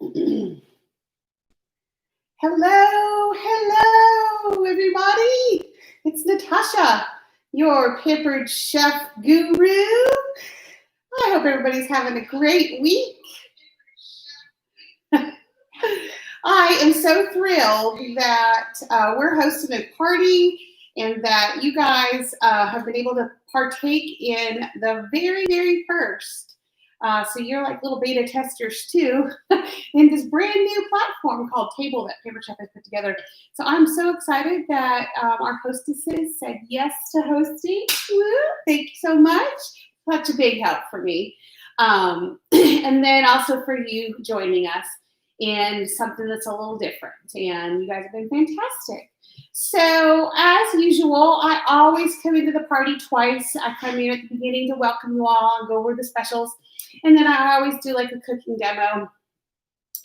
Hello, everybody. It's Natasha, your pampered chef guru. I hope everybody's having a great week. I am so thrilled that we're hosting a party and that you guys have been able to partake in the very, very first. So you're like little beta testers too in this brand new platform called Table that Paper Chef has put together. So I'm so excited that our hostesses said yes to hosting. Woo! Thank you so much. Such a big help for me. And then also for you joining us in something that's a little different. And you guys have been fantastic. So as usual, I always come into the party twice. I come in at the beginning to welcome you all and go over the specials. And then I always do like a cooking demo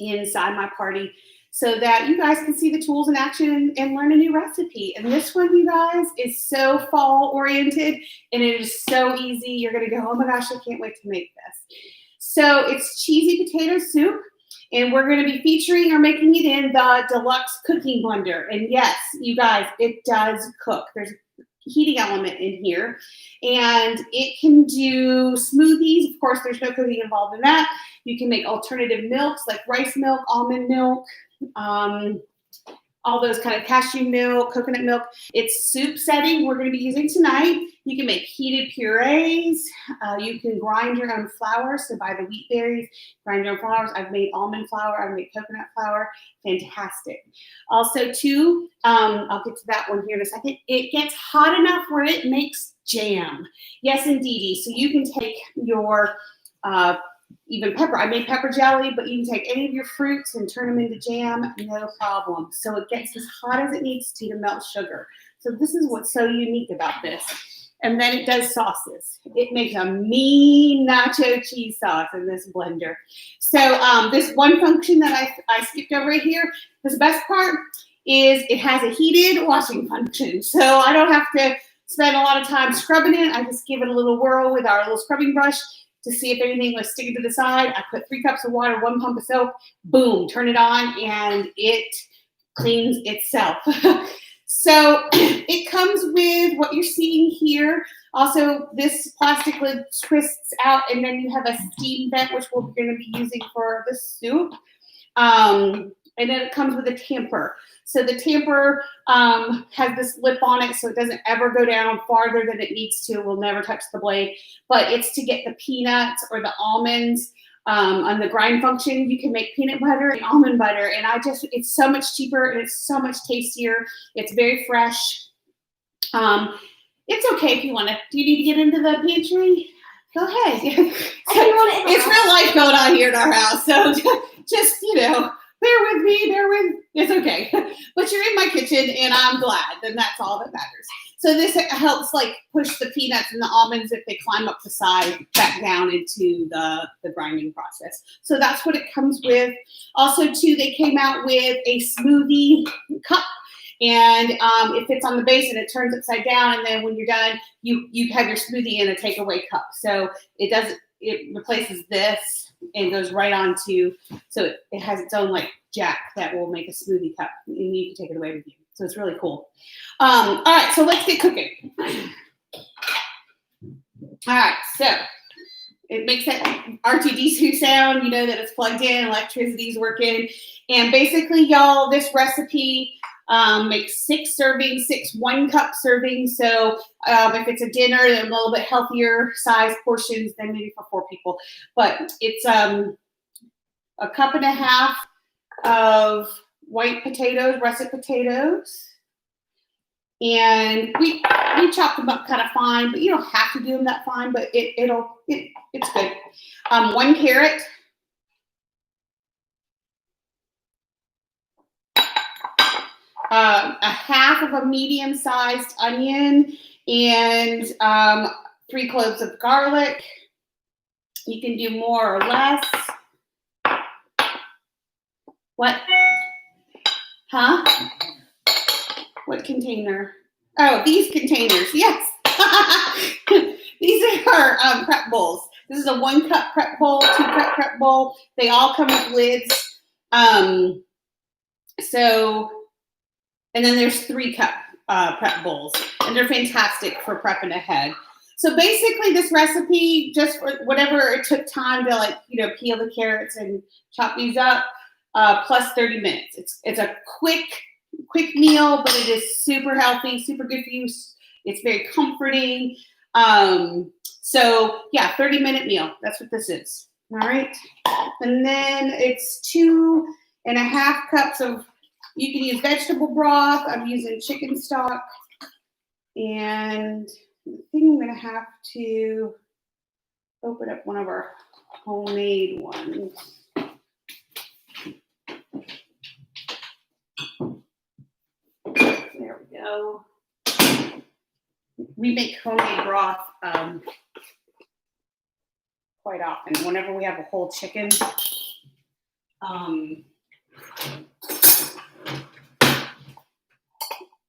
inside my party so that you guys can see the tools in action and learn a new recipe. And this one, you guys, is so fall oriented and it is so easy. You're going to go, oh my gosh, I can't wait to make this. So it's cheesy potato soup. And we're going to be featuring or making it in the Deluxe Cooking Blender. And yes, you guys, it does cook. There's a heating element in here. And it can do smoothies. Of course, there's no cooking involved in that. You can make alternative milks like rice milk, almond milk, all those kind of cashew milk, coconut milk. It's soup setting we're going to be using tonight. You can make heated purees. You can grind your own flour. So buy the wheat berries, grind your own flours. I've made almond flour. I've made coconut flour. Fantastic. Also, too, I'll get to that one here in a second. It gets hot enough where it makes jam. Yes, indeedy. So you can take your even pepper. I made pepper jelly, but you can take any of your fruits and turn them into jam, no problem. So it gets as hot as it needs to melt sugar. So this is what's so unique about this. And then it does sauces. It makes a mean nacho cheese sauce in this blender. So this one function that I skipped over here, this best part is it has a heated washing function. So I don't have to spend a lot of time scrubbing it. I just give it a little whirl with our little scrubbing brush to see if anything was sticking to the side. I put 3 cups of water, 1 pump of soap, boom, turn it on, and it cleans itself. So it comes with what you're seeing here. Also, this plastic lid twists out, and then you have a steam vent, which we're going to be using for the soup. And then it comes with a tamper. So the tamper has this lip on it so it doesn't ever go down farther than it needs to. It will never touch the blade. But it's to get the peanuts or the almonds on the grind function. You can make peanut butter and almond butter. And it's so much cheaper and it's so much tastier. It's very fresh. It's okay if you want to. Do you need to get into the pantry? Go ahead. It's real life going on here in our house. So just, bear with me, it's okay. But you're in my kitchen and I'm glad, and that's all that matters. So this helps like push the peanuts and the almonds if they climb up the side back down into the grinding process. So that's what it comes with. Also too, they came out with a smoothie cup. And it fits on the base and it turns upside down. And then when you're done, you have your smoothie in a takeaway cup. So it replaces this and goes right onto, so it has its own like jack that will make a smoothie cup and you can take it away with you. So it's really cool. All right, so let's get cooking. All right, so it makes that RTD2 sound. You know that it's plugged in, electricity's working. And basically, y'all, this recipe makes 6 servings, 6 1-cup servings. So if it's a dinner, they're a little bit healthier size portions than maybe for 4 people. But it's a 1.5 cups of white potatoes, russet potatoes. And we chop them up kind of fine, but you don't have to do them that fine, but it's good. 1 carrot. A half of a medium-sized onion and 3 cloves of garlic. You can do more or less. What? Huh? What container? Oh, these containers. Yes. These are prep bowls. This is a 1-cup prep bowl, 2-cup prep bowl. They all come with lids. And then there's 3-cup prep bowls, and they're fantastic for prepping ahead. So basically this recipe, just for whatever it took time to, like, you know, peel the carrots and chop these up, plus 30 minutes. It's a quick meal, but it is super healthy, super good for you. It's very comforting. So yeah, 30-minute meal. That's what this is. All right. And then it's 2.5 cups of, you can use vegetable broth. I'm using chicken stock. And I think I'm going to have to open up one of our homemade ones. There we go. We make homemade broth quite often. Whenever we have a whole chicken,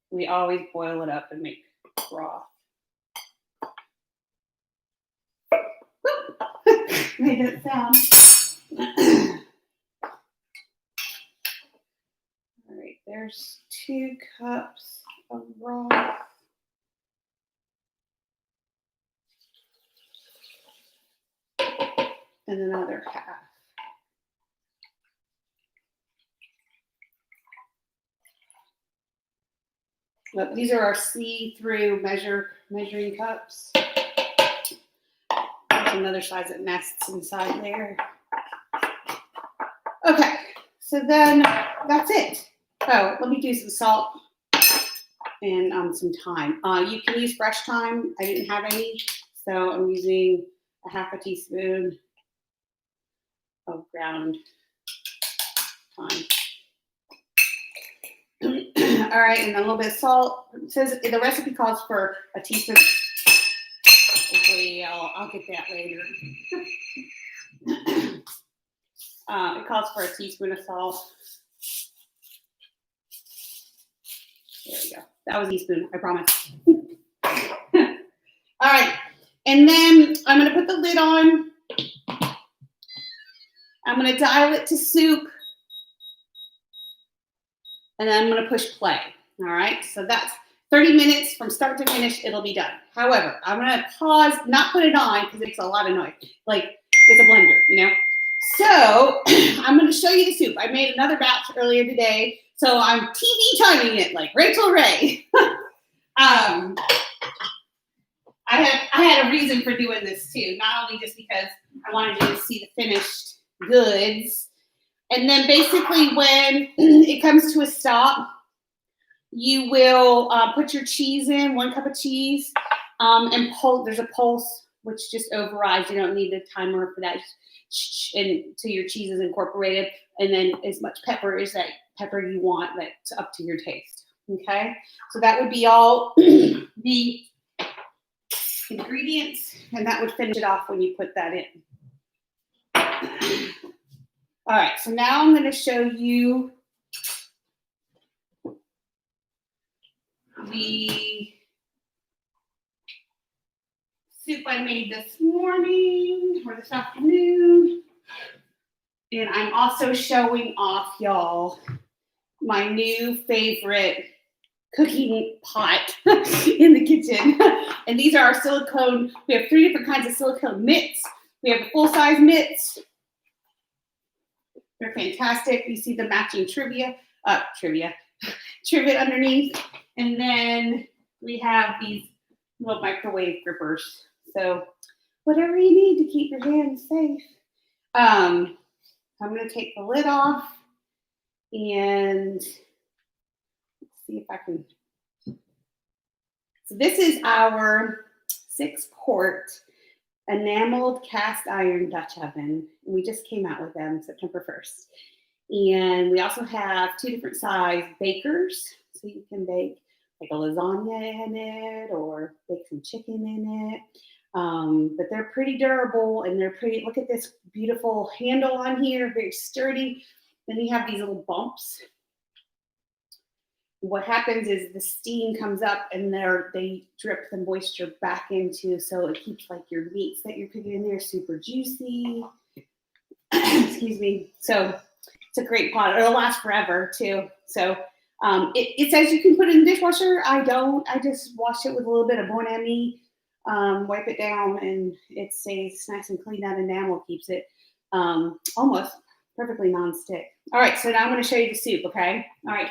we always boil it up and make broth. Made that sound. All right, there's 2 cups of broth. And another half. Look, these are our see-through measuring cups. There's another size that nests inside there. Okay, so then that's it. Oh, let me do some salt and some thyme. You can use fresh thyme. I didn't have any, so I'm using a 1/2 teaspoon of ground thyme. All right, and a little bit of salt. It says the recipe calls for a teaspoon. Well, I'll get that later. It calls for a teaspoon of salt. There we go. That was a teaspoon, I promise. All right, and then I'm going to put the lid on. I'm going to dial it to soup. And then I'm going to push play. All right, so that's 30 minutes from start to finish, it'll be done. However, I'm going to pause, not put it on because it makes a lot of noise. Like, it's a blender, you know? So I'm going to show you the soup. I made another batch earlier today, so I'm TV timing it like Rachel Ray. I had a reason for doing this too, not only just because I wanted you to see the finished goods. And then basically when it comes to a stop, you will put your cheese in, 1 cup of cheese, and there's a pulse, which just overrides. You don't need a timer for that. Until your cheese is incorporated. And then as much pepper as that pepper you want, that's up to your taste. Okay? So that would be all the ingredients, and that would finish it off when you put that in. All right, so now I'm going to show you the soup I made this morning or this afternoon. And I'm also showing off, y'all, my new favorite cooking pot in the kitchen. And these are our silicone. We have 3 different kinds of silicone mitts. We have full-size mitts. They're fantastic. You see the matching trivet underneath. And then we have these little microwave grippers. So whatever you need to keep your hands safe. I'm going to take the lid off and let's see if I can. So this is our 6-quart enameled cast iron Dutch oven. We just came out with them September 1st. And we also have 2 different size bakers. So you can bake like a lasagna in it or bake some chicken in it. But they're pretty durable and they're pretty, look at this beautiful handle on here, very sturdy. Then you have these little bumps. What happens is the steam comes up and they drip the moisture back into, so it keeps like your meats that you're cooking in there super juicy. Excuse me. So It's a great pot. It'll last forever too. So it says you can put it in the dishwasher. I don't. I just wash it with a little bit of Bon Ami, wipe it down, and it stays nice and clean. That enamel keeps it almost perfectly non-stick. All right, so now I'm going to show you the soup, okay? All right.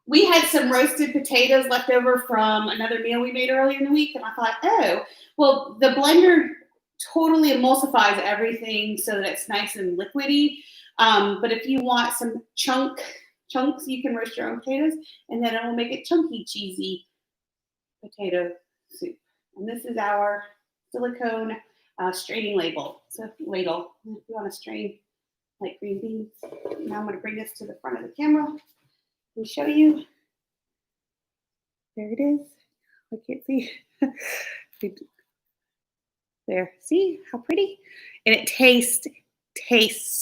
We had some roasted potatoes left over from another meal we made earlier in the week, and I thought, oh, well, the blender totally emulsifies everything so that it's nice and liquidy. But if you want some chunks, you can roast your own potatoes, and then it will make it chunky, cheesy potato soup. And this is our silicone straining ladle. So ladle, if you want to strain like green beans. Now I'm going to bring this to the front of the camera and show you. There it is. I can't see. There, see how pretty? And it tastes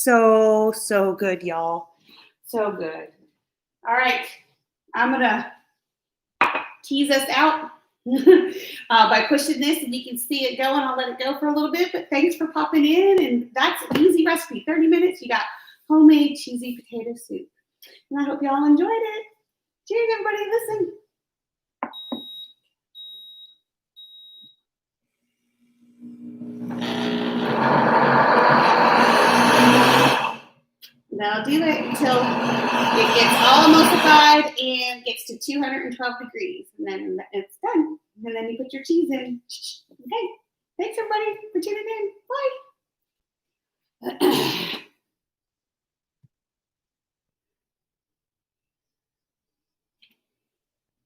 so good, y'all. So good. All right, I'm gonna tease us out by pushing this, and you can see it going. I'll let it go for a little bit, but thanks for popping in. And that's an easy recipe. 30 minutes, you got homemade cheesy potato soup. And I hope y'all enjoyed it. Cheers, everybody, listen. Now do it until it gets all emulsified and gets to 212 degrees. And then it's done. And then you put your cheese in. Okay. Thanks, everybody, for tuning in. Bye.